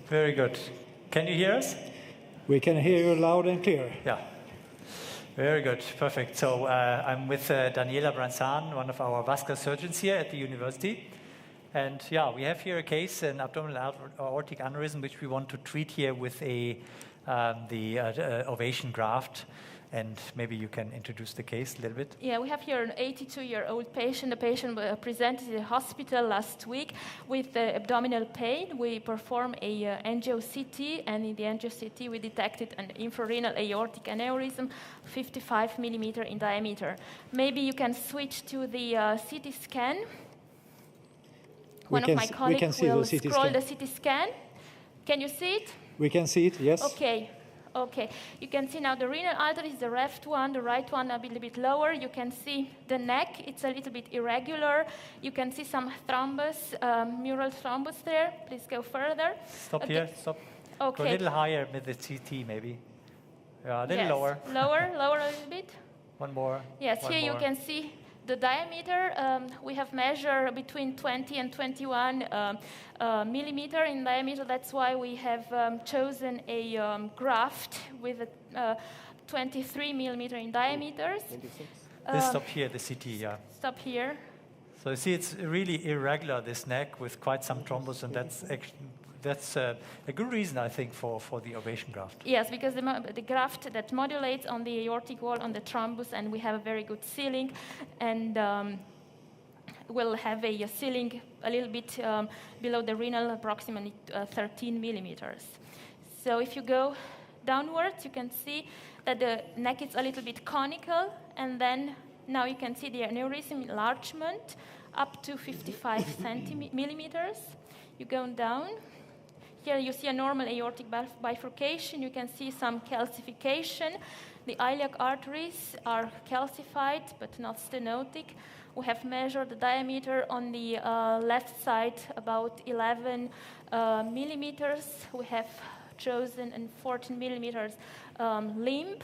Very good. Can you hear us? We can hear you loud and clear. Yeah. Very good. Perfect. So I'm with Daniela Branzan, one of our vascular surgeons here at the university. And yeah, we have here a case, an abdominal aortic aneurysm, which we want to treat here with the Ovation graft. And maybe you can introduce the case a little bit. Yeah, we have here an 82-year-old patient. The patient presented in the hospital last week with abdominal pain. We performed a angio-CT, and in the angio-CT we detected an infrarenal aortic aneurysm, 55 millimeter in diameter. Maybe you can switch to the CT scan. One of my colleagues will scroll the CT scan. Can you see it? We can see it, yes. Okay, you can see now the renal artery is the left one, the right one a little bit lower. You can see the neck, it's a little bit irregular. You can see some thrombus, mural thrombus there. Please go further. Stop here, stop. Okay. Go a little higher with the CT maybe. Yeah, a little lower. Lower a little bit. One more. Yes, one here more. You can see the diameter. We have measured between 20 and 21 millimeter in diameter. That's why we have chosen a graft with 23 millimeter in diameters. This stop here, the CT, yeah. Stop here. So you see, it's really irregular, this neck, with quite some thrombus, and that's a good reason, I think, for the Ovation graft. Yes, because the graft that modulates on the aortic wall, on the thrombus, and we have a very good sealing, and we'll have a sealing a little bit below the renal, approximately 13 millimeters. So if you go downwards, you can see that the neck is a little bit conical, and then now you can see the aneurysm enlargement up to 55 millimeters. You go down. Here you see a normal aortic bifurcation. You can see some calcification. The iliac arteries are calcified but not stenotic. We have measured the diameter on the left side about 11 millimeters. We have chosen a 14 millimeters limb.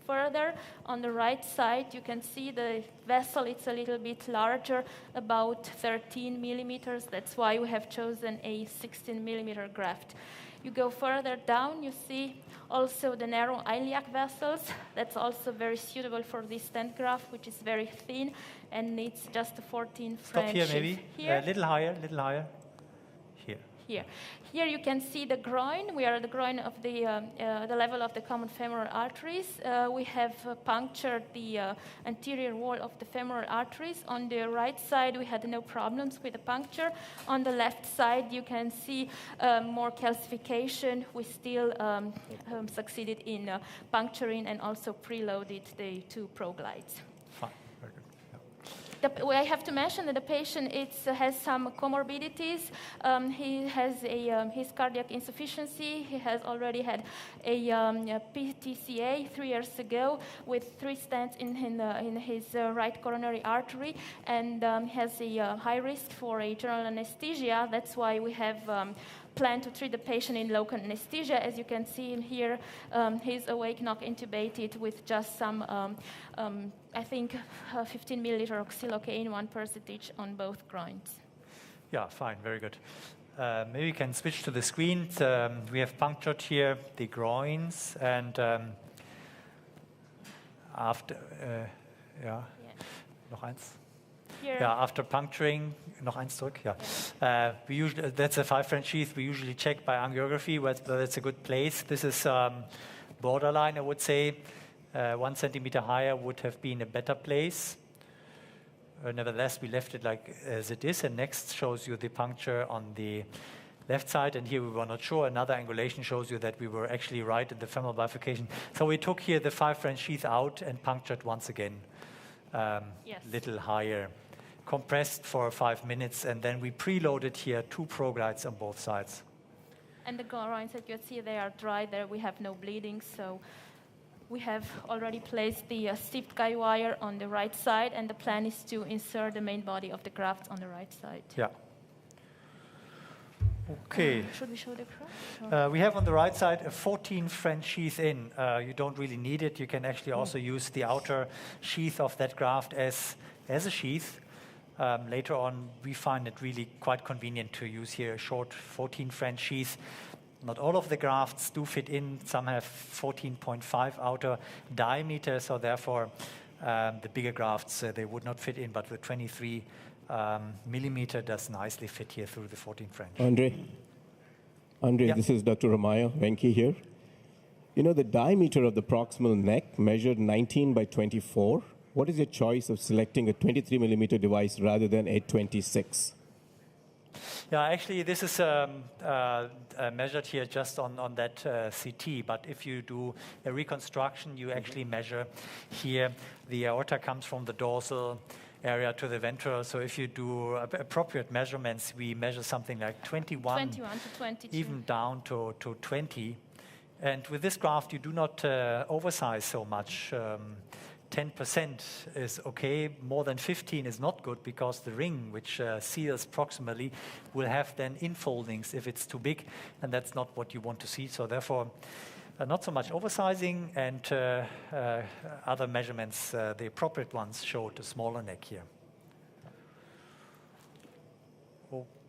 Further, on the right side, you can see the vessel. It's a little bit larger, about 13 millimeters. That's why we have chosen a 16 millimeter graft. You go further down, you see also the narrow iliac vessels. That's also very suitable for this stent graft, which is very thin and needs just a 14 French. Stop here, maybe. Here. A little higher, Here. Here you can see the groin. We are at the groin of the level of the common femoral arteries. We have punctured the anterior wall of the femoral arteries. On the right side, we had no problems with the puncture. On the left side, you can see more calcification. We still succeeded in puncturing and also preloaded the two proglides. I have to mention that the patient has some comorbidities. He has his cardiac insufficiency. He has already had a PTCA 3 years ago with 3 stents in his right coronary artery, and has a high risk for a general anesthesia. That's why we have plan to treat the patient in local anesthesia. As you can see in here, he's awake, not intubated, with just some, I think, 15 milliliter of xylocaine, 1% on both groins. Yeah, fine, very good. Maybe we can switch to the screen. We have punctured here the groins, and after, noch eins. Here. Yeah, after puncturing, noch eins zurück, we usually, that's a 5 French sheath. We usually check by angiography whether it's a good place. This is borderline, I would say. 1 centimeter higher would have been a better place. Nevertheless, we left it like as it is. And next shows you the puncture on the left side. And here we were not sure. Another angulation shows you that we were actually right in the femoral bifurcation. So we took here the 5 French sheath out and punctured once again. Little higher, compressed for 5 minutes, and then we preloaded here 2 proglides on both sides. And the groins that you see, they are dry. There we have no bleeding, so we have already placed the stiffed guy wire on the right side, and the plan is to insert the main body of the graft on the right side. Yeah. Okay. Should we show the graft? We have on the right side a 14 French sheath in. You don't really need it. You can actually also use the outer sheath of that graft as a sheath. Later on, we find it really quite convenient to use here a short 14 French sheath. Not all of the grafts do fit in. Some have 14.5 outer diameter, so therefore the bigger grafts, they would not fit in, but the 23 millimeter does nicely fit here through the 14 French. Andre, Yeah. this is Dr. Ramaya Venki here. You know, the diameter of the proximal neck measured 19 by 24. What is your choice of selecting a 23 millimeter device rather than a 26? Yeah, actually, this is measured here just on that CT. But if you do a reconstruction, you actually measure here. The aorta comes from the dorsal area to the ventral. So if you do appropriate measurements, we measure something like 21 to 22. even down to 20. And with this graft, you do not oversize so much. 10% is okay. More than 15 is not good because the ring, which seals proximally, will have then infoldings if it's too big, and that's not what you want to see. So therefore, not so much oversizing, and other measurements, the appropriate ones, showed a smaller neck here.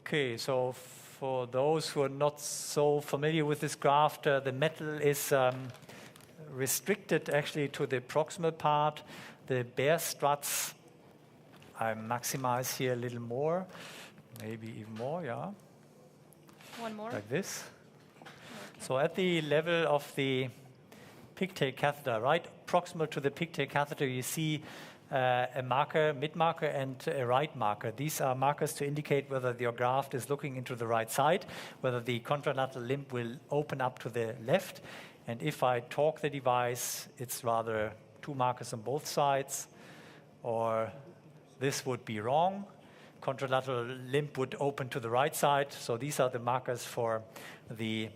Okay, so for those who are not so familiar with this graft, the metal is restricted actually to the proximal part. The bare struts, I maximize here a little more, maybe even more, yeah. One more. Like this. Okay. So at the level of the pigtail catheter, right proximal to the pigtail catheter, you see a marker, mid marker, and a right marker. These are markers to indicate whether your graft is looking into the right side, whether the contralateral limb will open up to the left. And if I torque the device, it's rather 2 markers on both sides, or this would be wrong. Contralateral limb would open to the right side. So these are the markers for the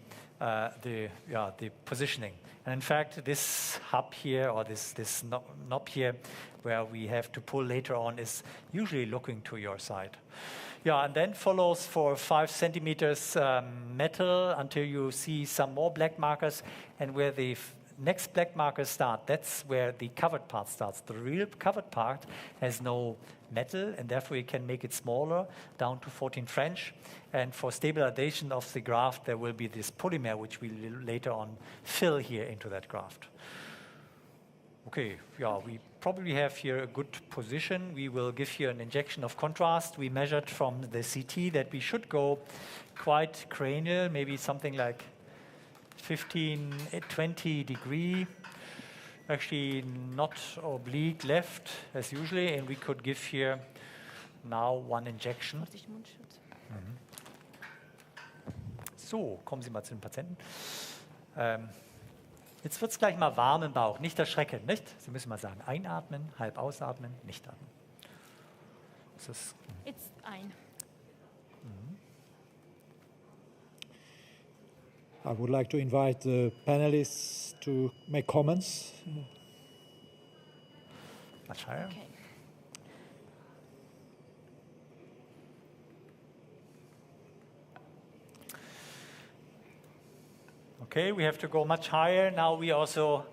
positioning. And in fact, this hub here, or this knob here, where we have to pull later on, is usually looking to your side. Yeah, and then follows for 5 centimeters metal until you see some more black markers. And where the next black markers start, that's where the covered part starts. The real covered part has no metal, and therefore you can make it smaller, down to 14 French. And for stabilization of the graft, there will be this polymer, which we will later on fill here into that graft. Okay, yeah, we probably have here a good position. We will give you an injection of contrast. We measured from the CT that we should go quite cranial, maybe something like 15, 20 degree. Actually not oblique left as usually, and we could give here now 1 injection. So, kommen Sie mal zu den Patienten. Jetzt wird es gleich mal warm im Bauch, nicht erschrecken, nicht? Sie müssen mal sagen, einatmen, halb ausatmen, nicht atmen. It's ein. I would like to invite the panelists to make comments. Much higher. Okay. Okay, we have to go much higher. Now we also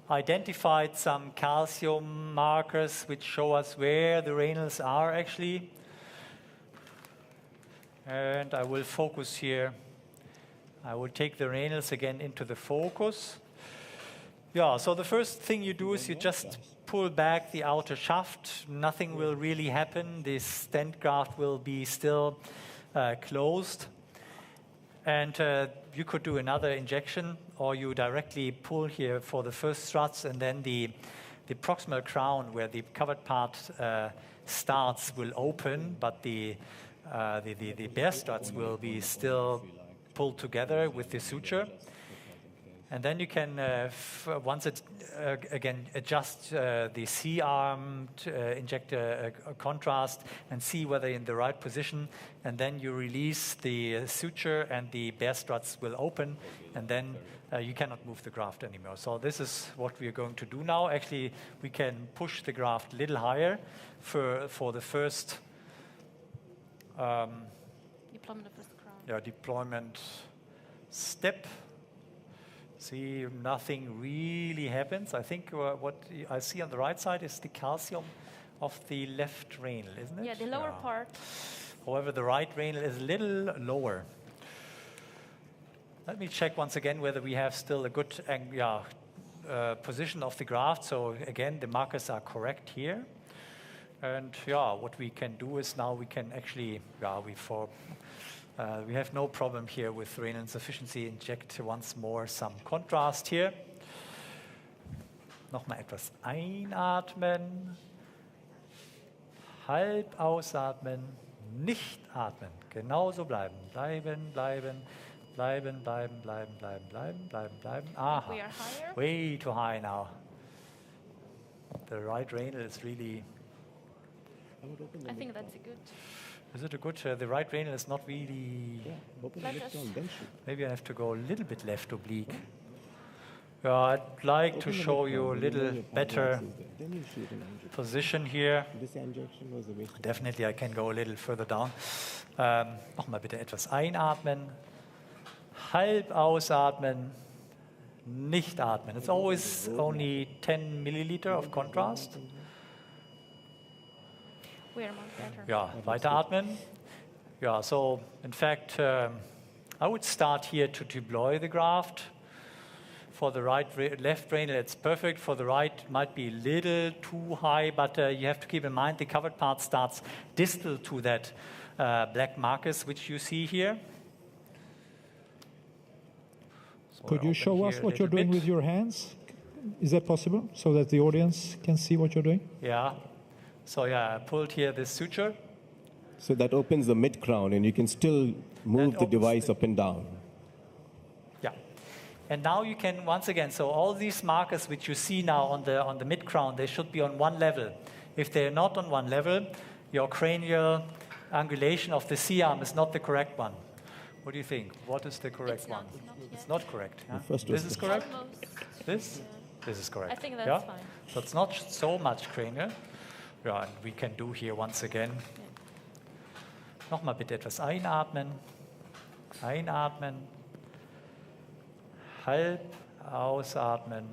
identified some calcium markers which show us where the renals are actually. And I will focus here. I will take the renals again into the focus. Yeah, so the first thing you do is you just pull back the outer shaft. Nothing will really happen. This stent graft will be still closed. And you could do another injection, or you directly pull here for the first struts, and then the proximal crown, where the covered part starts, will open, but the bare struts will be still pulled together with the suture. And then you can, once it again adjust the C-arm, inject a contrast and see whether in the right position. And then you release the suture and the bare struts will open. And then you cannot move the graft anymore. So this is what we are going to do now. Actually, we can push the graft a little higher for the first Deployment of first crown. yeah, deployment step. See, nothing really happens. I think what I see on the right side is the calcium of the left renal, isn't it? Yeah, the lower part. However, the right renal is a little lower. Let me check once again whether we have still a good position of the graft. So again, the markers are correct here. And yeah, what we can do is now we can actually, we have no problem here with renal insufficiency. Inject once more some contrast here. Nochmal etwas einatmen. Halb ausatmen. Nicht atmen. Genauso bleiben. Bleiben, bleiben, bleiben, bleiben, bleiben, bleiben, bleiben, bleiben, bleiben. Aha. We are higher. Way too high now. The right renal is really... I think that's a good. Is it a good? The right renal is not really... Yeah, open the Let lip us- down, then shoot. Maybe I have to go a little bit left oblique. Yeah, I'd like to Open the show lip you down, a then you know little your better parallax is there. Then you shoot an angio. position here. This injection was a waste of Definitely, I can go a little further down. Nochmal bitte etwas einatmen. Halb ausatmen. Nicht atmen. It's always only 10 milliliter of contrast. We are much better. Ja, weiteratmen. Yeah, so in fact, I would start here to deploy the graft. For the left renal, it's perfect. For the right, it might be a little too high, but you have to keep in mind the covered part starts distal to that black markers, which you see here. So Could I you open show here us a what you're little doing bit. with your hands? Is that possible, so that the audience can see what you're doing? Yeah. So yeah, I pulled here this suture. So that opens the mid crown, and you can still move That the opens device the- up and down. Yeah. And now you can, once again, so all these markers which you see now on the mid crown, they should be on one level. If they're not on one level, your cranial angulation of the C-arm is not the correct one. What do you think? What is the correct It's one? not yet. It's not correct. Yeah? first This was is the- correct? Almost. This? This is correct. I think that's yeah? fine. So it's not so much cranial. Ja, and we can do here once again. Nochmal bitte etwas einatmen. Einatmen. Halb ausatmen.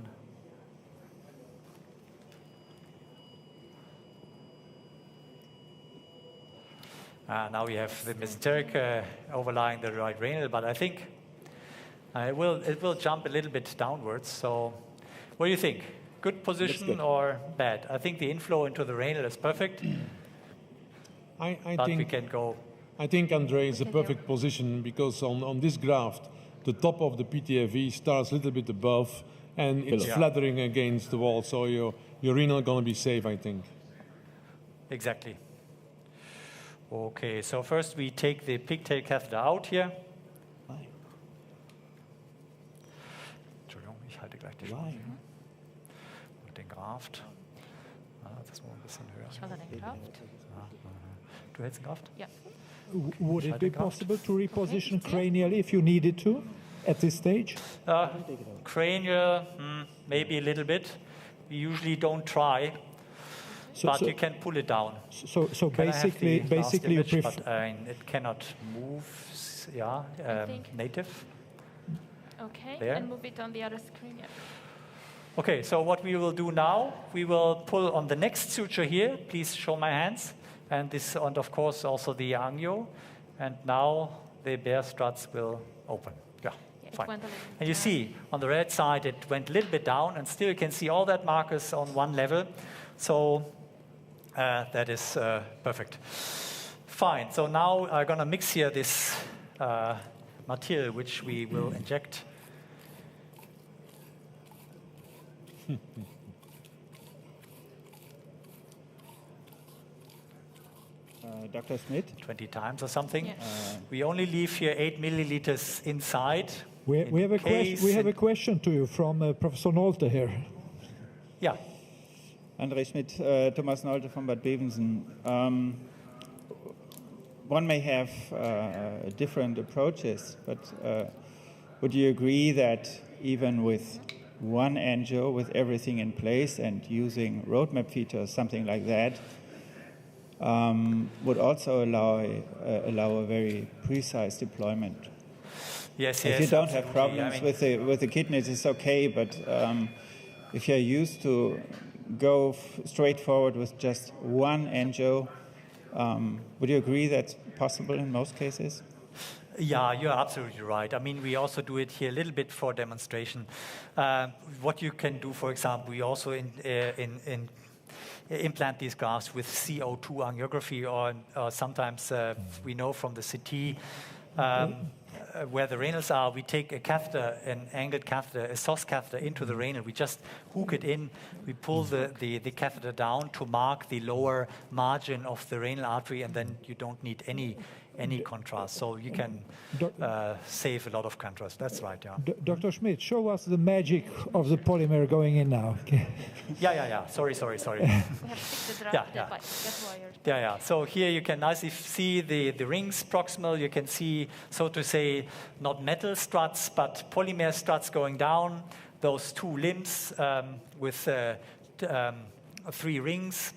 Now we have the mesenteric overlying the right renal, but I think it will jump a little bit downwards. So what do you think? Good position good. or bad? I think the inflow into the renal is perfect, I but we think, can go. I think, Andre, is a perfect position because on this graft, the top of the PTFE starts a little bit above and it's Below. flattering against the wall, so your renal going to be safe, I think. Exactly. Okay, so first we take the pigtail catheter out here. Why? Entschuldigung, ich halte gleich die Why? Schulter mit den Graft. Das muss ein bisschen höher. Ich halte den Kraft. Du hältst den Graft? Yeah. would it be Scheitelkraft. possible to reposition cranially if you needed to at this stage? Cranial, maybe a little bit. We usually don't try, So, but so, you can pull it down. so Can I have basically, the last basically you image, prefer. but it cannot move. think- Native. Okay. There. And move it on the other screen. Yeah. Okay, so what we will do now, we will pull on the next suture here. Please show my hands. And this, and of course also the angio. And now the bear struts will open. Yeah, Yeah, it fine. went a little And you down. see on the red side, it went a little bit down, and still you can see all that markers on one level. So that is perfect. Fine, so now I'm gonna mix here this material which we will inject. Dr. Smith, 20 times or something. Yeah. We only leave here 8 milliliters inside. We in have a case we have a it- question to you from Professor Nolte here. Yeah, André Schmidt, Thomas Nolte from Bad Bevensen. One may have different approaches, but would you agree that even with one angio, with everything in place and using roadmap features, something like that, would also allow a very precise deployment? yes, If yes. you don't have absolutely. problems I mean, with the kidneys, it's okay. But if you're used to go straight forward with just one angio, would you agree that's possible in most cases? Yeah, you're absolutely right. I mean, we also do it here a little bit for demonstration. What you can do, for example, we also implant these grafts with CO2 angiography, or sometimes we know from the CT where the renals are, we take a catheter, an angled catheter, a SOS catheter into the renal. We just hook it in, we pull the catheter down to mark the lower margin of the renal artery, and then you don't need any contrast. So you can save a lot of contrast. That's right, yeah. Dr. Schmidt, show us the magic of the polymer going in now. Yeah. Sorry. We have to fix the draft. Yeah. So here you can nicely see the rings proximal. You can see, so to say, not metal struts, but polymer struts going down. Those two limbs with 3 rings.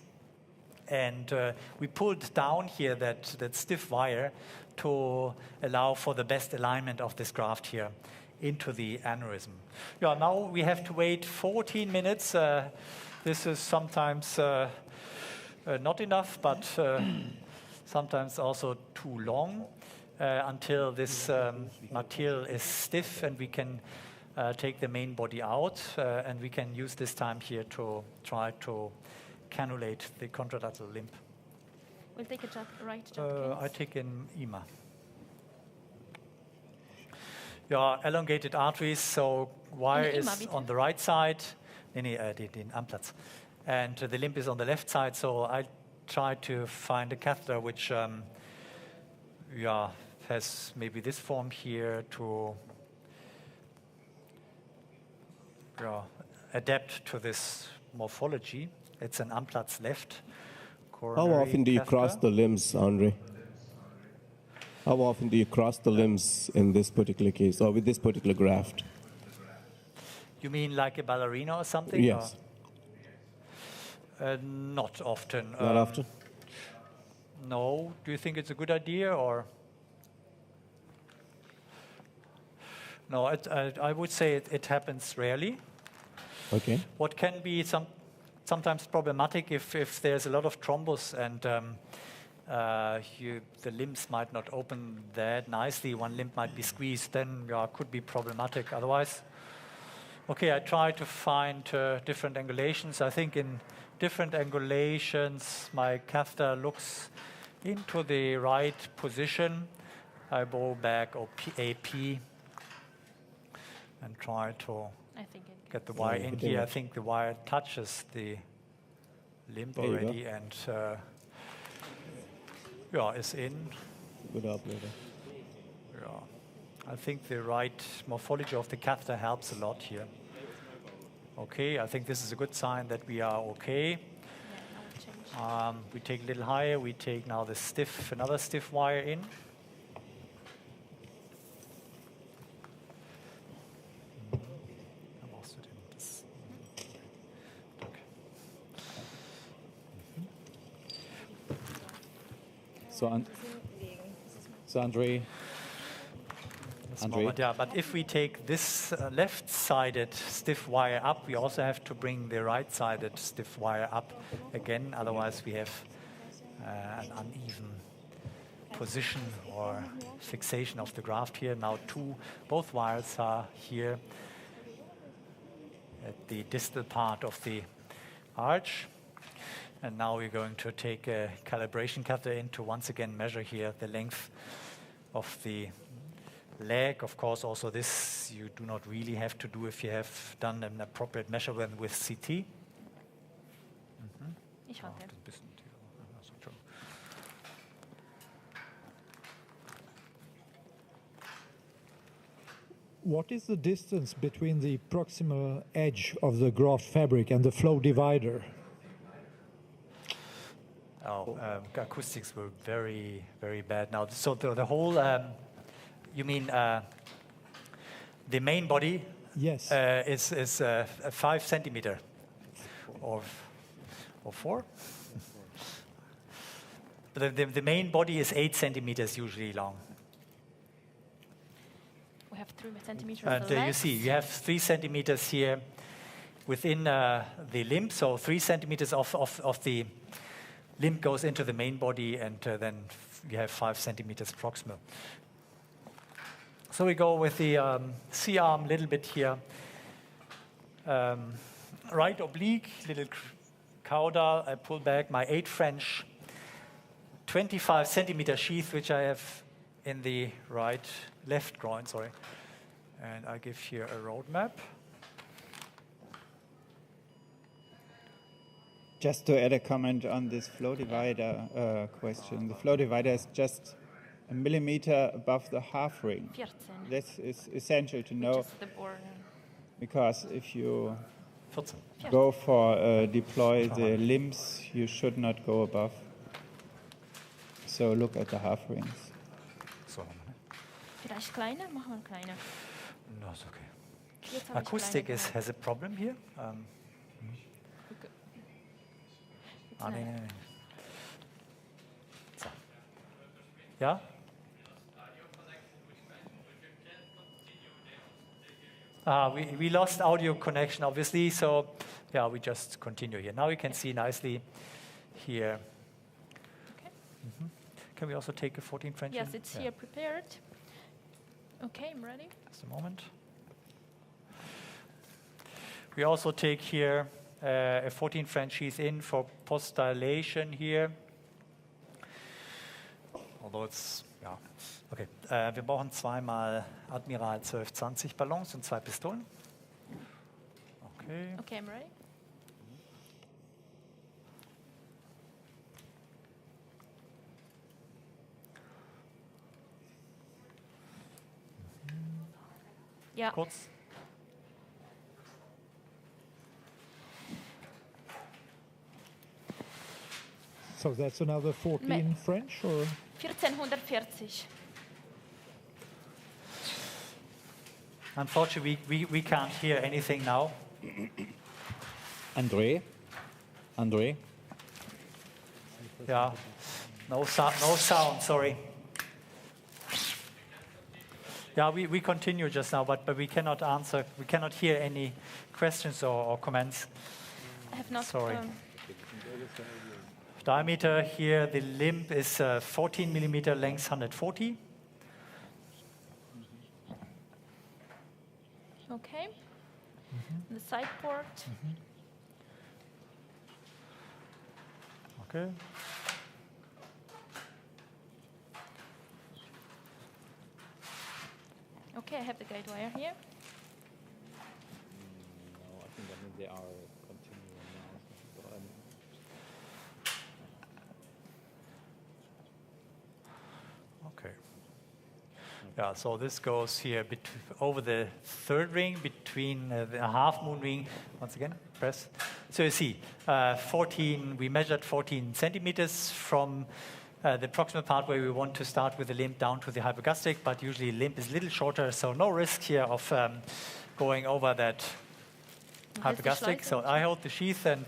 And we pulled down here that stiff wire to allow for the best alignment of this graft here into the aneurysm. Yeah, now we have to wait 14 minutes. This is sometimes not enough, but sometimes also too long until this material is stiff and we can take the main body out. And we can use this time here to try to cannulate the contralateral limb. We'll take a right jump. I take in IMA. Yeah, elongated arteries, so wire is on the right side. Den Amplatz. And the limb is on the left side, so I try to find a catheter which has maybe this form here to adapt to this morphology. It's an Amplatz left. How often do you cross the limbs, Andre? How often do you cross the limbs in this particular case, or with this particular graft? You mean like a ballerina or something? Yes. Or? Not often. Not often? No. Do you think it's a good idea, or? No, I would say it happens rarely. Okay. What can be sometimes problematic if there's a lot of thrombus and the limbs might not open that nicely, one limb might be squeezed, then could be problematic. Otherwise, okay, I try to find different angulations. I think in different angulations, my catheter looks into the right position. I go back AP and try to get the wire in here. I think the wire touches the limb already and is in. Good operator. I think the right morphology of the catheter helps a lot here. Okay, I think this is a good sign that we are okay. We take a little higher. We take now another stiff wire in. So Andre. Yeah, but if we take this left-sided stiff wire up, we also have to bring the right-sided stiff wire up again. Otherwise, we have an uneven position or fixation of the graft here. Now, both wires are here at the distal part of the arch. And now we're going to take a calibration catheter in to once again measure here the length of the leg. Of course, also this you do not really have to do if you have done an appropriate measurement with CT. What is the distance between the proximal edge of the graft fabric and the flow divider? Acoustics were very, very bad now. So the whole, you mean the main body? Yes. Is 5 centimeter or 4? The main body is 8 centimeters usually long. We have 3 centimeters. And you see, you have 3 centimeters here within the limb. So 3 centimeters of the limb goes into the main body, and then you have 5 centimeters proximal. So we go with the C-arm a little bit here. Right oblique, little caudal. I pull back my 8 French 25 centimeter sheath, which I have in the left groin, sorry. And I give here a roadmap. Just to add a comment on this flow divider question. The flow divider is just a millimeter above the half ring. 14. This is essential to know, Just the border. because if you 14. go for deploy the limbs, you should not go above. So look at the half rings. So, Vielleicht kleiner? Machen wir kleiner. no, it's okay. Jetzt habe ich Acoustic kleiner gemacht. has a problem here. Jetzt Nee, nein. nee, nee. So. Ja? We lost audio connection, obviously, so yeah, we just continue here. Now we can see nicely here. Okay. Can we also take a 14 French? Yes, in? it's Yeah. here prepared. Okay, I'm ready. Just a moment. We also take here a 14 French sheath in for post dilation here. Although it's, ja. Okay, wir brauchen zweimal Admiral 1220 Ballons und 2 Pistolen. Okay. Okay, I'm ready. Ja, Kurz. So that's another 14 French, or 1440. Unfortunately, we can't hear anything now. André? Yeah, no sound, sorry. Yeah, we continue just now, but we cannot answer, we cannot hear any questions or comments. I have not. Sorry. Diameter here, the limb is 14 millimeter, length 140. Okay. The side port. Okay. Okay, I have the guide wire here. No, I think they are continuing now. Okay. Yeah, so this goes here over the third ring, between the half moon ring. Once again, press. So you see, 14. We measured 14 centimeters from the proximal part where we want to start with the limb down to the hypogastric, but usually limb is a little shorter, so no risk here of going over that hypogastric. So I hold the sheath, and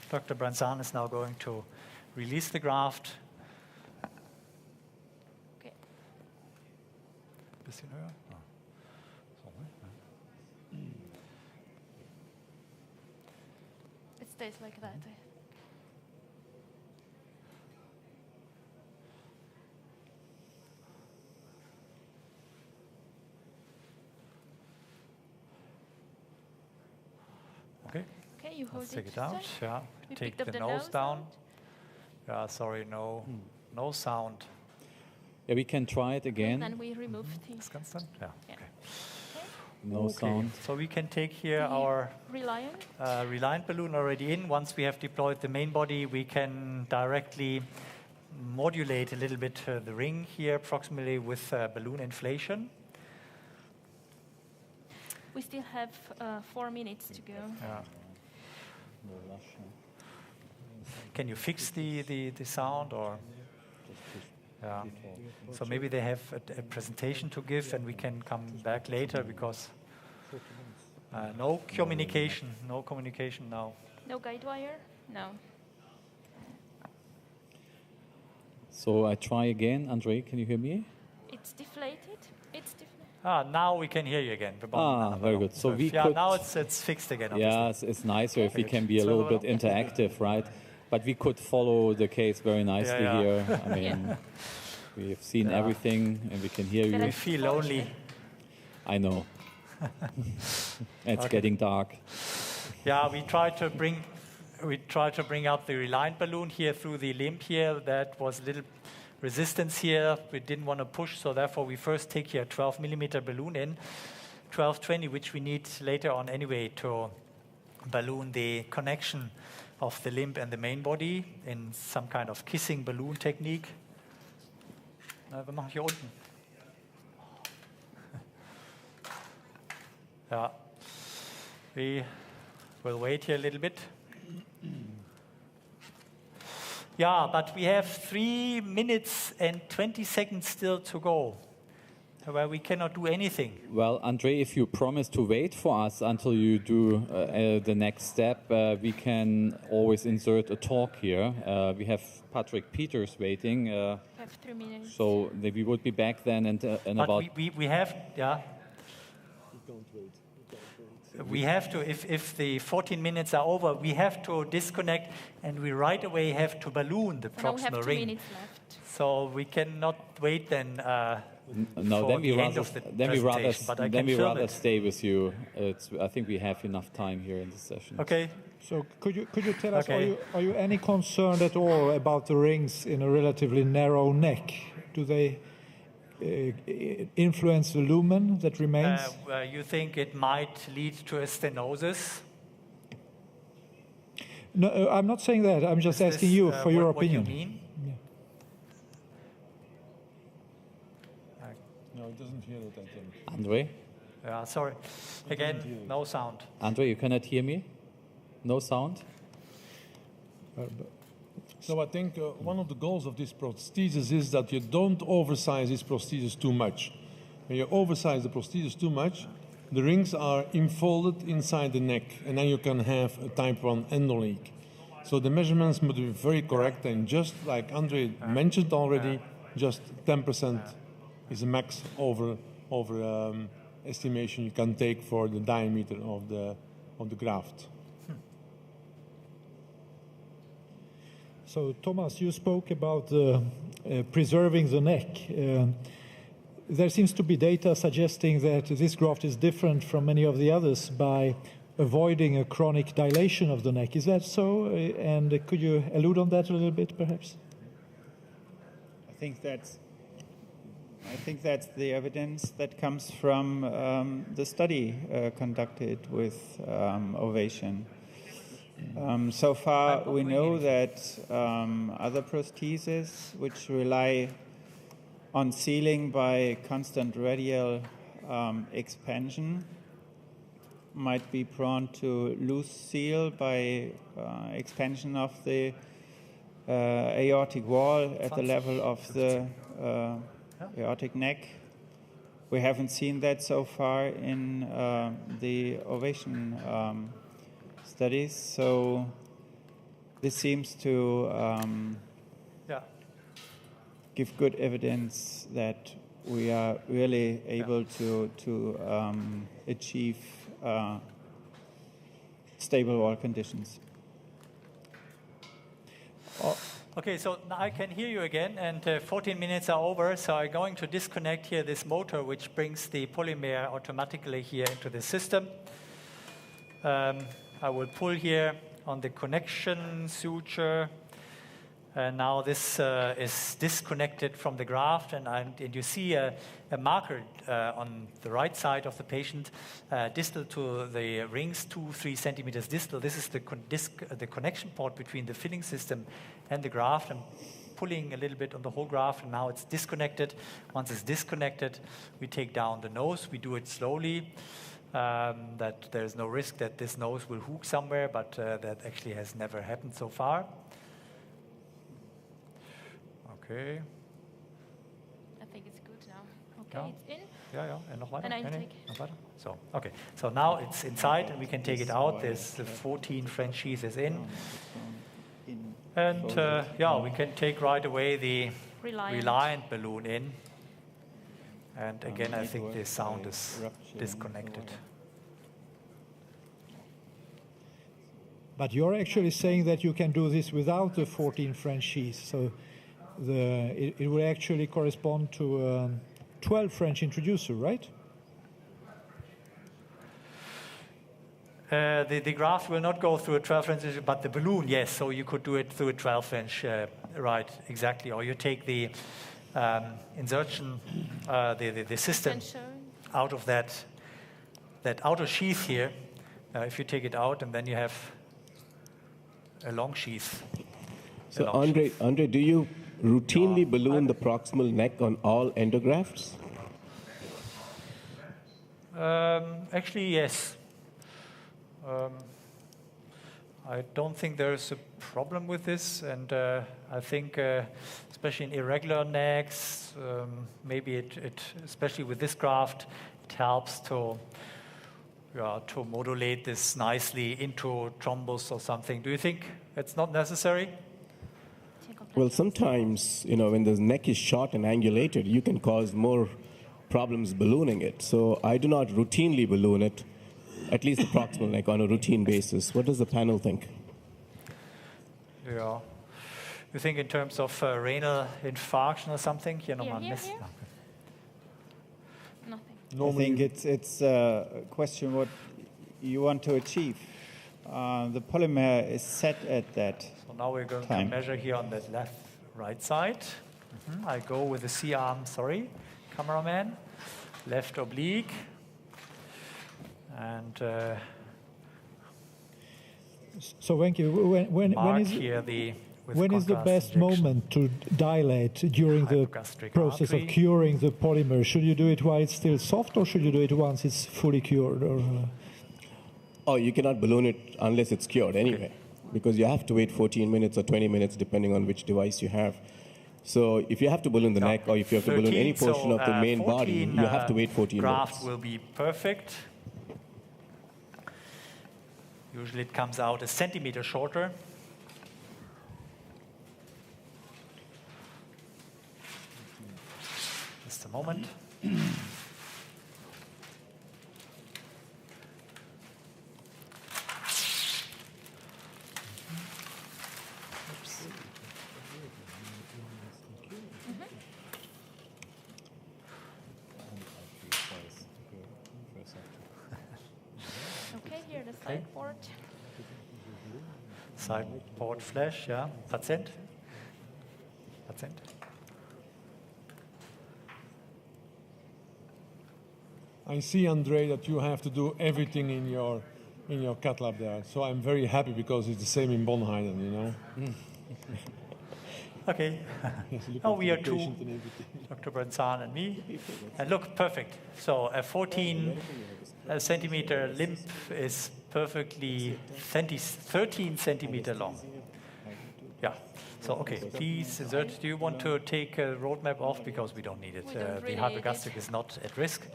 Dr. Branzan is now going to release the graft. Okay. Bisschen höher. Ah. So, ne? It stays like that. Okay. Okay, you hold Let's take it. it out. this way. Yeah. We Take picked up the the nose down. out. Yeah, sorry, no sound. Yeah, we can try it And again. then we remove the Ist ganz dann? Ja. Yeah. Okay. No Okay. sound. So we can take here the our reliant. reliant balloon already in. Once we have deployed the main body, we can directly modulate a little bit the ring here proximally with balloon inflation. We still have 4 minutes to go. Yeah. Can you fix the sound or? Yeah. So maybe they have a presentation to give, and we can come back later because no communication now. No guide wire? No. So I try again. André, can you hear me? It's deflated. It's deflated. Now we can hear you again. Very good. So we yeah, could, now it's fixed again. yeah, Obviously. it's nicer if we Good. can be a So little bit well. interactive, right? But we could follow the case very nicely Yeah. here. I mean, we have seen Yeah. everything and we can hear But you. We feel lonely. I know. It's getting dark. Yeah, we try to bring up the reliant balloon here through the limb here. That was a little resistance here. We didn't want to push, so therefore we first take here a 12 millimeter balloon in, 1220, which we need later on anyway to balloon the connection of the limb and the main body in some kind of kissing balloon technique. Wir machen hier unten. Yeah. We will wait here a little bit. Yeah, but we have 3 minutes and 20 seconds still to go, where we cannot do anything. Well, Andre, if you promise to wait for us until you do the next step, we can always insert a talk here. We have Patrick Peters waiting. We have 3 minutes. So we would be back then in but about... we have, yeah. We have to, if the 14 minutes are over, we have to disconnect and we right away have to balloon the proximal we have 2 ring. minutes left. So we cannot wait then No, for then we the end rather, of the then we rather, presentation, but I then can we film rather it. stay with you. I think we have enough time here in this session. Okay. So could you tell us, Okay. are you any concerned at all about the rings in a relatively narrow neck? Do they influence the lumen that remains? You think it might lead to a stenosis? No, I'm not saying that. I'm just Is asking this, you for your what opinion. you mean? No, it doesn't hear it, I think. Andre? Yeah, sorry. Again, no sound. Andre, you cannot hear me? No sound? So I think one of the goals of this prosthesis is that you don't oversize this prosthesis too much. When you oversize the prosthesis too much, the rings are enfolded inside the neck, and then you can have a type 1 endoleak. So the measurements must be very correct, and just like Andre mentioned already, just 10% is the max over estimation you can take for the diameter of the graft. So, Thomas, you spoke about preserving the neck. There seems to be data suggesting that this graft is different from many of the others by avoiding a chronic dilation of the neck. Is that so? And could you allude on that a little bit, perhaps? I think that's the evidence that comes from the study conducted with Ovation. So far, we know that other prostheses which rely on sealing by constant radial expansion might be prone to loose seal by expansion of the aortic wall at the level of the aortic neck. We haven't seen that so far in the Ovation studies, so this seems to give good evidence that we are really able to achieve stable wall conditions. Okay, so now I can hear you again, and 14 minutes are over, so I'm going to disconnect here this motor which brings the polymer automatically here into the system. I will pull here on the connection suture, and now this is disconnected from the graft, and you see a marker on the right side of the patient, distal to the rings, 2-3 centimeters distal. This is the connection port between the filling system and the graft. I'm pulling a little bit on the whole graft, and now it's disconnected. Once it's disconnected, we take down the nose. We do it slowly. That there's no risk that this nose will hook somewhere, but that actually has never happened so far. Okay. I think it's good now. Okay, Yeah. it's in. Yeah. And noch weiter? And I Nee, take. noch weiter? So, okay. So now it's inside, and we can take it out. There's the 14 French sheaths is in. And we can take right away the reliant balloon in. And again, I think the sound is disconnected. But you're actually saying that you can do this without the 14 French sheaths. So it will actually correspond to 12 French introducer, right? The graft will not go through a 12-inch, but the balloon, yes. So you could do it through a 12-inch, right, exactly. Or you take the insertion, the system out of that outer sheath here. If you take it out, and then you have a long sheath. So Andre, do you routinely balloon the proximal neck on all endografts? Actually, yes. I don't think there's a problem with this, and I think, especially in irregular necks, maybe it, especially with this graft, it helps to modulate this nicely into thrombus or something. Do you think it's not necessary? Well, sometimes, when the neck is short and angulated, you can cause more problems ballooning it. So I do not routinely balloon it, at least the proximal neck, on a routine basis. What does the panel think? Yeah. You think in terms of renal infarction or something? Here. Nothing. I think it's a question what you want to achieve. The polymer is set at that. So now we're going to measure here on that right side. I go with the C-arm, sorry, cameraman. Left oblique. And so Wenke, when is the best moment to dilate during the process of curing the polymer? Should you do it while it's still soft, or should you do it once it's fully cured? Or Oh, you cannot balloon it unless it's cured anyway, because you have to wait 14 minutes or 20 minutes depending on which device you have. So if you have to balloon the neck, or if you have to balloon any portion of the main body, you have to wait 14 minutes. Graft will be perfect. Usually it comes out a centimeter shorter. Just a moment. Side port. Side port flash, yeah. Patient. I see, Andre, that you have to do everything in your cath lab there. So I'm very happy because it's the same in Bonheiden, Okay. Now we are two, Dr. Brenzan and me. And look, perfect. So a 14 centimeter lymph is perfectly 13 centimeter long. Yeah. So, okay, please insert. Do you want to take a roadmap off? Because we don't need it. The hypergastric is not at risk.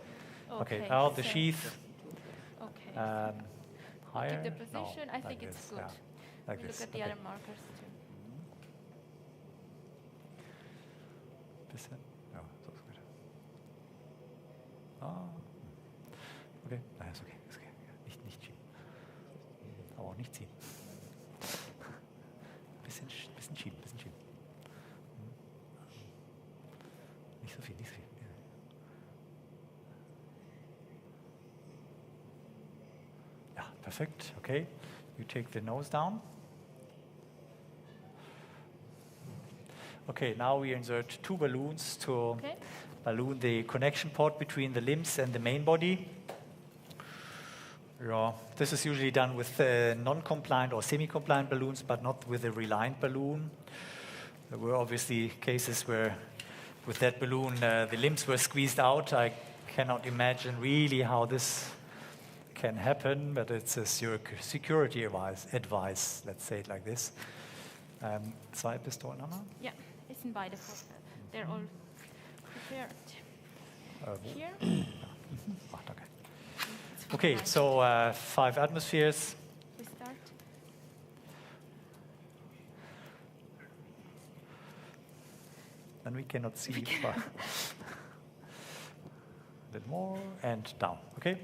Okay, now the sheath. Okay. Higher? Keep the position. No, I think it's good. Yeah. Like Look at the other markers too. Ja, so ist gut. Okay, ist okay, ist okay. Nicht schieben. Aber auch nicht ziehen. Bisschen schieben. Nicht so viel. Ja, perfekt. Okay, you take the nose down. Okay, now we insert two balloons to balloon the connection port between the limbs and the main body. Yeah, this is usually done with non-compliant or semi-compliant balloons, but not with a reliant balloon. There were obviously cases where with that balloon the limbs were squeezed out. I cannot imagine really how this can happen, but it's a security advice, let's say it like this. Zwei Pistolennummer? Yeah, it's in beide. They're all prepared. Here? Okay, so 5 atmospheres. We start. And we cannot see far. A little more and down, okay?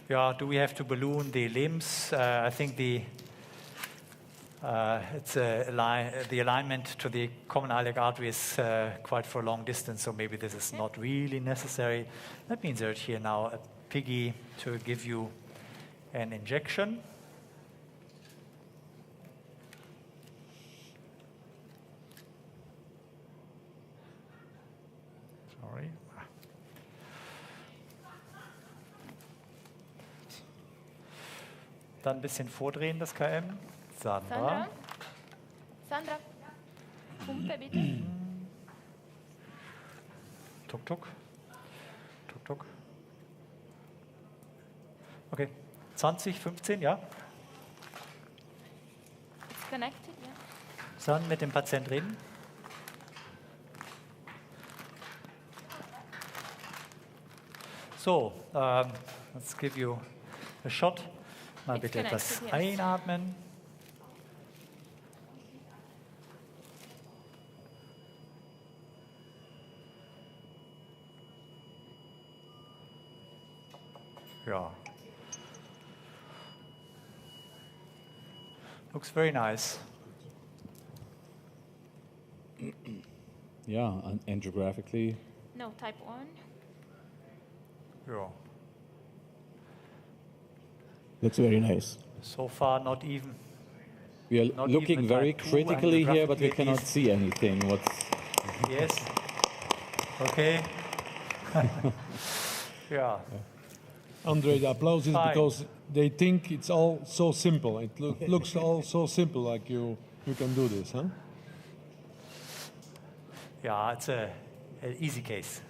Yeah, do we have to balloon the limbs? I think the alignment to the common iliac artery is quite for a long distance, so maybe this is not really necessary. Let me insert here now a Piggy to give you an injection. Sorry. Dann ein bisschen vordrehen, das KM. Sandra? Sandra, Pumpe bitte. Tuk, tuk. Tuk, tuk. Okay, 20, 15, ja. It's connected, yeah. Dann mit dem Patient reden. So, let's give you a shot. Mal bitte etwas einatmen. Ja. Looks very nice. Yeah, and angiographically. No, type 1. Ja. Looks very nice. So far, not even. We are Not looking even very type 2 critically here, but we angiographically cannot is- see anything. What's Yes. Okay. Yeah. Andre, the applause is Fine. because they think it's all so simple. It looks all so simple, like you can do this, huh? Yeah, it's an easy case.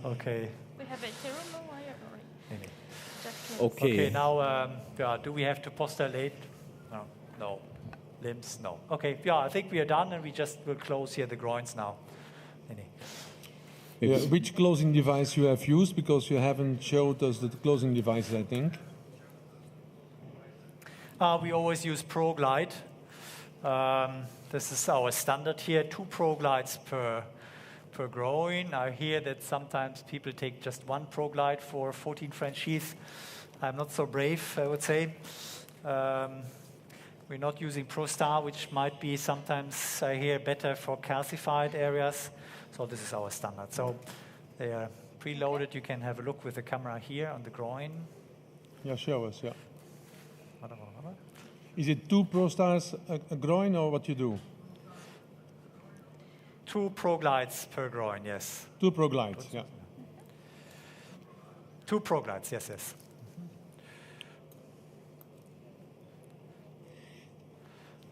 Okay. We have a terminal wire or Nee, nee. just okay? Okay, now, yeah, do we have to postulate? No. No. Limbs? No. Okay, yeah, I think we are done, and we just will close here the groins now. Nee, nee. Yeah, which closing device you have used? Because you haven't showed us the closing devices, I think. We always use ProGlide. This is our standard here, 2 ProGlides per groin. I hear that sometimes people take just 1 ProGlide for 14 French sheaths. I'm not so brave, I would say. We're not using ProStar, which might be sometimes, I hear, better for calcified areas. So this is our standard. So they are preloaded. You can have a look with the camera here on the groin. Yeah, show us, yeah. Warte. Is it 2 ProStars a groin or what you do? 2 ProGlides per groin, yes. 2 ProGlides, yeah. 2 ProGlides, yes, yes.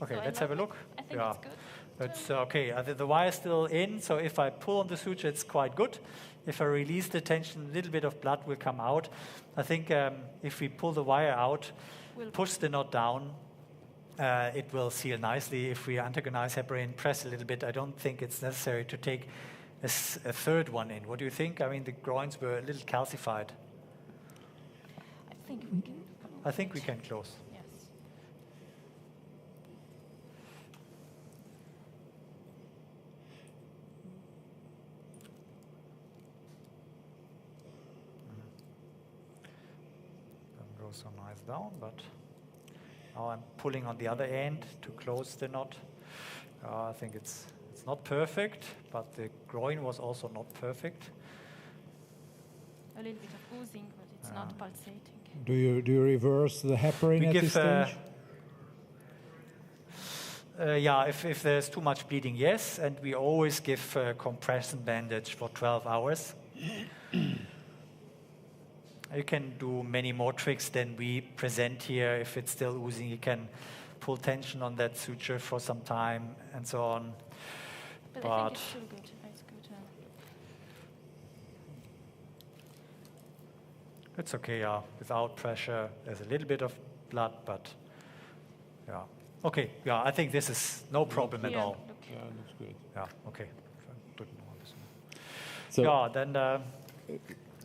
Okay, So I let's have a love look. it. I think it's good. It's okay. The wire is still in, so if I pull on the suture, it's quite good. If I release the tension, a little bit of blood will come out. I think if we pull the wire out, push the knot down, it will seal nicely. If we antagonize heparin, press a little bit, I don't think it's necessary to take a third one in. What do you think? I mean, the groins were a little calcified. I think we can. I think we can close. Yes. Doesn't go so nice down, but now I'm pulling on the other end to close the knot. I think it's not perfect, but the groin was also not perfect. A little bit of oozing, but it's not pulsating. Do you reverse the heparin We at give, this stage? Yeah, if there's too much bleeding, yes, and we always give compression bandage for 12 hours. You can do many more tricks than we present here. If it's still oozing, you can pull tension on that suture for some time and so on. But I think it's still good. It's good. It's okay, yeah. Without pressure, there's a little bit of blood, but yeah. Okay, yeah, I think this is no problem at all. Yeah, it looks great. Yeah, okay. So Yeah, then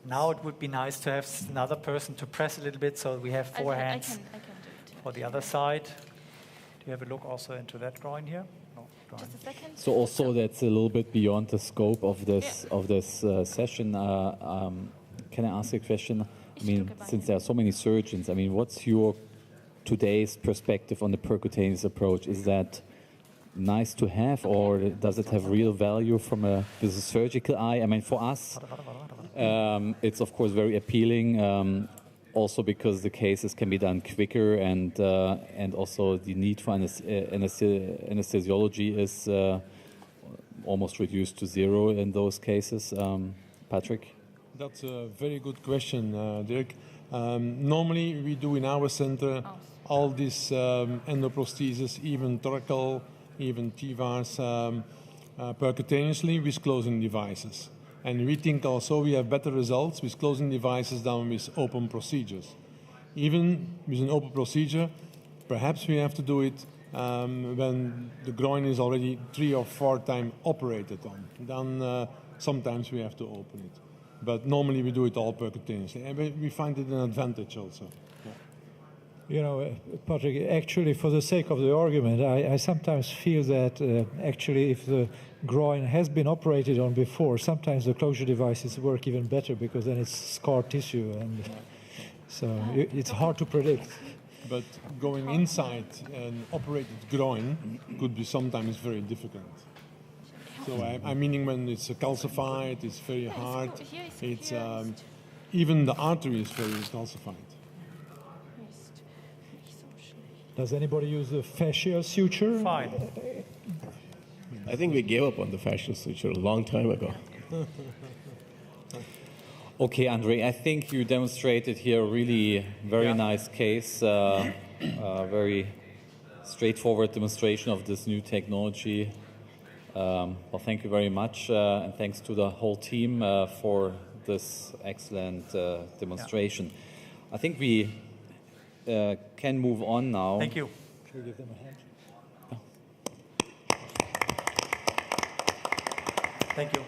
now it would be nice to have another person to press a little bit, so we have 4 hands I can do it. for the other side. Do you have a look also into that groin here? No, groin. Just a second. So also that's a little bit beyond the scope of this session. Can I ask a question? I mean, since there are so many surgeons, I mean, what's your today's perspective on the percutaneous approach? Is that nice to have, or does it have real value from a surgical eye? I mean, for us, It's of course very appealing, also because the cases can be done quicker, and also the need for anesthesiology is almost reduced to zero in those cases. Patrick? That's a very good question, Dirk. Normally we do in our center all these endoprosthesis, even thoracal, even TVARs, percutaneously with closing devices. And we think also we have better results with closing devices than with open procedures. Even with an open procedure, perhaps we have to do it when the groin is already 3 or 4 times operated on. Then sometimes we have to open it. But normally we do it all percutaneously. And we find it an advantage also. Yeah. You know, Patrick, actually, for the sake of the argument, I sometimes feel that actually if the groin has been operated on before, sometimes the closure devices work even better because then it's scar tissue, and so it's hard to predict. But going inside an operated groin could be sometimes very difficult. So I'm meaning when it's calcified, it's very hard. It's even the artery is very calcified. Does anybody use the fascial suture? Fine. I think we gave up on the fascial suture a long time ago. Okay, Andre, I think you demonstrated here a really very nice case, very straightforward demonstration of this new technology. Well, thank you very much, and thanks to the whole team for this excellent demonstration. I think we can move on now. Thank you. Should we give them a hand? Thank you.